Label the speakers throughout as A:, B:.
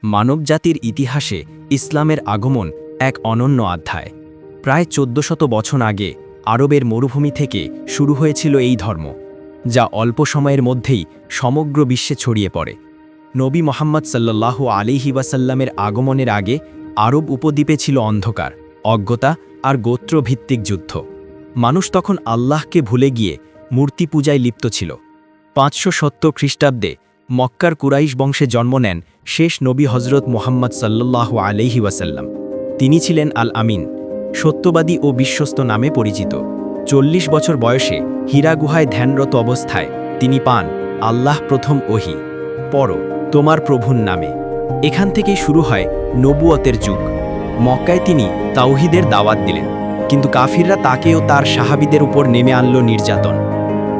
A: মানবজাতির ইতিহাসে ইসলামের আগমন এক অনন্য অধ্যায়। প্রায় ১৪০০ বছর আগে আরবের মরুভূমি থেকে শুরু হয়েছিল এই ধর্ম, যা অল্প সময়ের মধ্যেই সমগ্র বিশ্বে ছড়িয়ে পড়ে। নবী মুহাম্মদ সাল্লাল্লাহু আলাইহি ওয়াসাল্লামের আগমনের আগে আরব উপদ্বীপে ছিল অন্ধকার, অজ্ঞতা আর গোত্রভিত্তিক যুদ্ধ। মানুষ তখন আল্লাহকে ভুলে গিয়ে মূর্তি পূজায় লিপ্ত ছিল। ৫৭০ খ্রিস্টাব্দে মক্কার কুরাইশ বংশে জন্ম নেন শেষ নবী হজরত মুহাম্মদ সাল্লাল্লাহু আলাইহি ওয়াসাল্লাম। তিনি ছিলেন আল আমিন, সত্যবাদী ও বিশ্বস্ত নামে পরিচিত। ৪০ বছর বয়সে হীরা গুহায় ধ্যানরত অবস্থায় তিনি পান আল্লাহ প্রথম ওহী, পড়ো তোমার প্রভুর নামে। এখান থেকেই শুরু হয় নবুয়তের যুগ। মক্কায় তিনি তাওহীদের দাওয়াত দিলেন, কিন্তু কাফিররা তাকে ও তার সাহাবীদের উপর নেমে আনল নির্যাতন।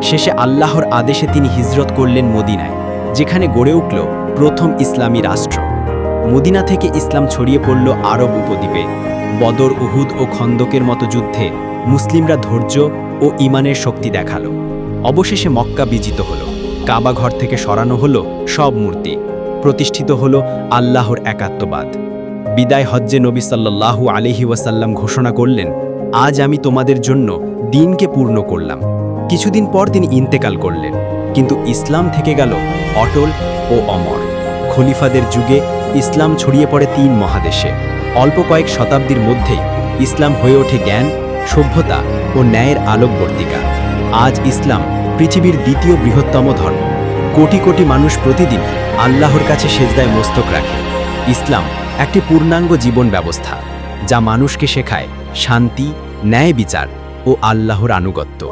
A: শেষে আল্লাহর আদেশে তিনি হিজরত করলেন মদিনায়, যেখানে গড়ে উঠল প্রথম ইসলামী রাষ্ট্র। মদিনা থেকে ইসলাম ছড়িয়ে পড়ল আরব উপদ্বীপে। বদর, উহুদ ও খন্দকের মতো যুদ্ধে মুসলিমরা ধৈর্য ও ঈমানের শক্তি দেখালো। অবশেষে মক্কা বিজিত হল, কাবা ঘর থেকে সরানো হলো সব মূর্তি, প্রতিষ্ঠিত হলো আল্লাহর একাত্মবাদ। বিদায় হজ্জে নবী সাল্লাল্লাহু আলাইহি ওয়াসাল্লাম ঘোষণা করলেন, আজ আমি তোমাদের জন্য দিনকে পূর্ণ করলাম। কিছুদিন পর তিনি ইন্তেকাল করলেন, কিন্তু ইসলাম থেকে গেল অটল ও অমর। খলিফাদের যুগে ইসলাম ছড়িয়ে পড়ে ৩ মহাদেশে। অল্প কয়েক শতাব্দীর মধ্যেই ইসলাম হয়ে ওঠে জ্ঞান, সভ্যতা ও ন্যায়ের আলোকবর্তিকা। আজ ইসলাম পৃথিবীর দ্বিতীয় বৃহত্তম ধর্ম। কোটি কোটি মানুষ প্রতিদিন আল্লাহর কাছে সেজদায় মস্তক রাখে। ইসলাম একটি পূর্ণাঙ্গ জীবন ব্যবস্থা, যা মানুষকে শেখায় শান্তি, ন্যায় বিচার ও আল্লাহর আনুগত্য।